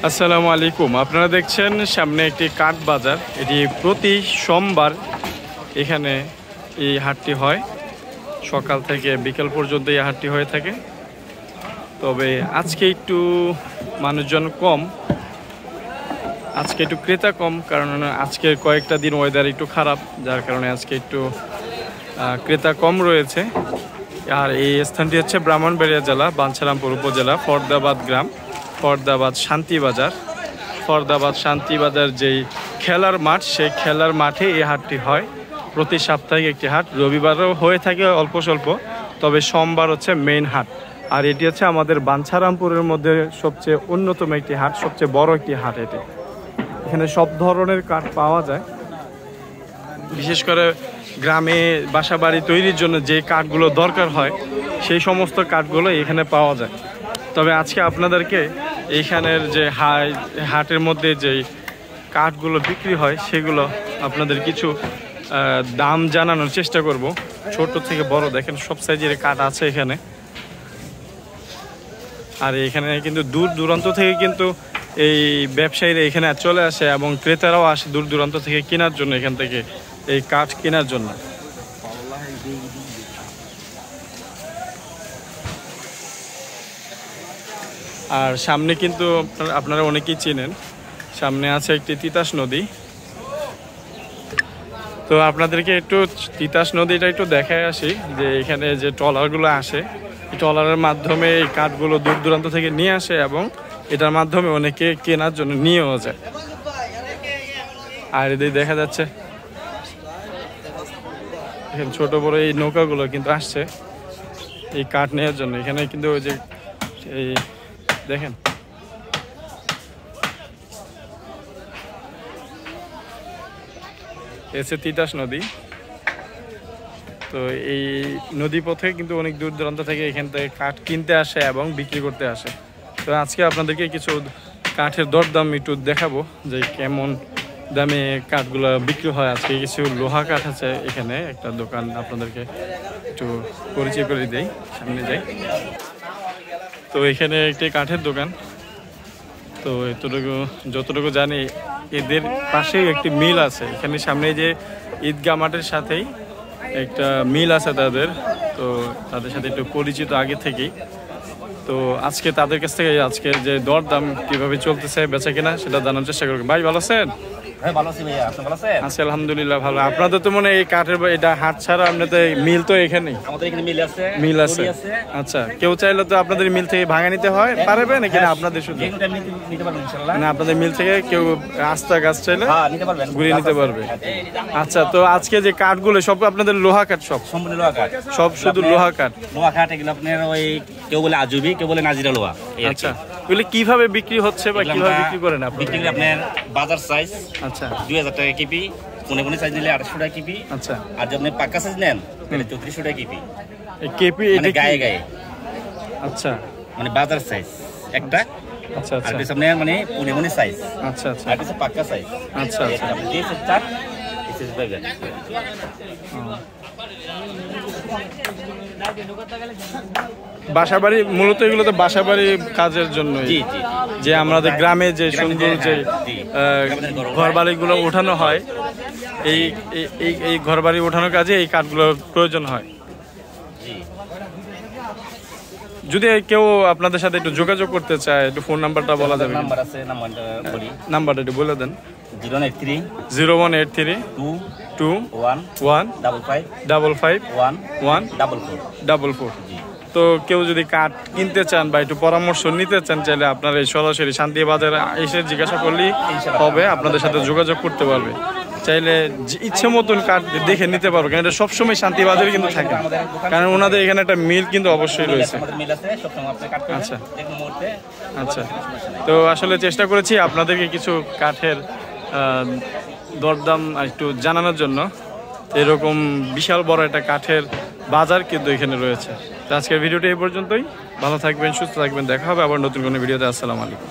আসসালামু আলাইকুম। আপনারা দেখছেন সামনে একটি কাঠ বাজার। এটি প্রতি সোমবার এখানে এই হাটটি হয়, সকাল থেকে বিকেল পর্যন্ত এই হাটটি হয়ে থাকে। তবে আজকে একটু মানুষজন কম, আজকে একটু ক্রেতা কম, কারণ আজকে কয়েকটা দিন ওয়েদার একটু খারাপ, যার কারণে আজকে একটু ক্রেতা কম রয়েছে। আর এই স্থানটি হচ্ছে ব্রাহ্মণবাড়িয়া জেলা, বাঞ্ছারামপুর উপজেলা, ফরদাবাদ গ্রাম, ফরদাবাদ শান্তিবাজার। ফরদাবাদ শান্তিবাজার যেই খেলার মাঠ, সেই খেলার মাঠে এই হাটটি হয়। প্রতি সাপ্তাহিক একটি হাট, রবিবারও হয়ে থাকে অল্প স্বল্প, তবে সোমবার হচ্ছে মেইন হাট। আর এটি হচ্ছে আমাদের বাঞ্ছারামপুরের মধ্যে সবচেয়ে অন্যতম একটি হাট, সবচেয়ে বড় একটি হাট এটি। এখানে সব ধরনের কাঠ পাওয়া যায়, বিশেষ করে গ্রামে বাসাবাড়ি তৈরির জন্য যে কাঠগুলো দরকার হয় সেই সমস্ত কাঠগুলো এখানে পাওয়া যায়। তবে আজকে আপনাদেরকে এইখানের যে হাটের মধ্যে যে কাঠগুলো বিক্রি হয় সেগুলো আপনাদের কিছু দাম জানানোর চেষ্টা করব। ছোট থেকে বড় দেখেন সব সাইজের কাঠ আছে এখানে। আর এখানে কিন্তু দূর দূরান্ত থেকে কিন্তু এই ব্যবসায়ীরা এখানে চলে আসে এবং ক্রেতারাও আসে দূর দূরান্ত থেকে কেনার জন্য, এখান থেকে এই কাঠ কেনার জন্য। আর সামনে কিন্তু আপনারা অনেকেই চেনেন, সামনে আছে একটি তিতাস নদী। তো আপনাদেরকে একটু তিতাস নদীটা একটু দেখায় আসি, যে এখানে যে ট্রলারগুলো আসে, এই ট্রলারের মাধ্যমে এই কাঠগুলো দূর দূরান্ত থেকে নিয়ে আসে এবং এটার মাধ্যমে অনেকে কেনার জন্য নিয়েও যায়। আর এদিকে দেখা যাচ্ছে এখানে ছোট বড় এই নৌকাগুলো কিন্তু আসছে এই কাঠ নেওয়ার জন্য। এখানে কিন্তু ওই যে এই দেখেন এসে তিতাস নদী। তো এই নদী পথে কিন্তু অনেক দূর দূরান্ত থেকে এখান থেকে কাঠ কিনতে আসে এবং বিক্রি করতে আসে। তো আজকে আপনাদেরকে কিছু কাঠের দরদাম একটু দেখাবো, যে কেমন দামে কাঠগুলো বিক্রি হয়। আজকে কিছু লোহা কাঠ আছে এখানে, একটা দোকান আপনাদেরকে একটু পরিচয় করে দেই, সামনে যাই। তো এখানে একটি কাঠের দোকান। তো যতটুকু জানি এদের পাশেই একটি মিল আছে, এখানে সামনে যে ঈদগাহ মাঠের সাথেই একটা মিল আছে তাদের। তো তাদের সাথে একটু পরিচিত আগে থেকেই। তো আজকে তাদের কাছ থেকে আজকের যে দরদাম কিভাবে চলতেছে বেচা কিনা সেটা জানার চেষ্টা করবেন। ভাই ভালো আছেন? আছি আলহামদুলিল্লাহ ভালো। আপনাদের তো মনে এই কাঠের এটা হাট ছাড়া আপনাদের মিল তো এখানেই? মিল আছে। আচ্ছা, কেউ চাইলে তো আপনাদের মিল থেকে ভাঙা নিতে হয়, পারবে নাকি না আপনাদের শুধু? না, আপনাদের মিল থেকে কেউ আস্তা গাছ চাইলে ঘুরিয়ে নিতে পারবে। আচ্ছা, তো আজকে যে কাঠগুলো সব আপনাদের লোহা কাঠ? সম্পূর্ণ লোহা কাঠ, সব শুধু লোহা কাঠ? লোহা কাঠ এগুলো আপনার ওই কেউ বলে আজুবি, কেউ বলে নাজিরা লোহা। আচ্ছা, এগুলো কিভাবে বিক্রি হচ্ছে বা কিভাবে বিক্রি করেন আপনি? বিক্রি আপনার বাজার সাইজ, আচ্ছা, 2000 টাকা কেপি। কোনে সাইজ নিলে 800 টাকা কেপি। আচ্ছা, আর যদি আপনি পাক্কা সাইজ নেন তাহলে 3400 টাকা কেপি। কেপি মানে গায়ে গায়ে। আচ্ছা, মানে বাজার সাইজ একটা। আচ্ছা আচ্ছা, আর সামনে মানে কোনে সাইজ। আচ্ছা আচ্ছা, আর কিছু পাক্কা সাইজ। আচ্ছা আচ্ছা, এই সেটটা এসএস বাজার। বাসাবাড়ি মূলত এগুলো তো বাসাবাড়ি কাজের জন্য, যে আমাদের গ্রামে যে সুন্দর যে ঘর বাড়িগুলো উঠানো হয়, এই এই ঘর বাড়ি উঠানোর কাজে এই কাঠগুলোর প্রয়োজন হয়। যদি কেউ আপনাদের সাথে একটু যোগাযোগ করতে চায়, একটু ফোন নাম্বারটা বলা যাবে? নাম্বার আছে, নাম্বারটা একটু বলে দেন। 0183 0183 2 1 55 1 44। তো কেউ যদি কাঠ কিনতে চান বা একটু পরামর্শ নিতে চান, চাইলে আপনারা এই সরাসরি শান্তি বাজারে এসে জিজ্ঞাসা করলেই হবে, আপনাদের সাথে যোগাযোগ করতে পারবে। চাইলে ইচ্ছে মতন কাঠ দেখে নিতে পারবো, কারণ এটা সবসময় শান্তি বাজারে কিন্তু থাকে, কারণ ওনাদের এখানে একটা মিল কিন্তু অবশ্যই রয়েছে। আচ্ছা আচ্ছা, তো আসলে চেষ্টা করেছি আপনাদেরকে কিছু কাঠের দরদাম একটু জানানোর জন্য। এরকম বিশাল বড় একটা কাঠের বাজার কিন্তু এখানে রয়েছে। তো আজকের ভিডিওটা এই পর্যন্তই। ভালো থাকবেন, সুস্থ থাকবেন, দেখা হবে আবার নতুন কোনো ভিডিওতে। আসসালামু আলাইকুম।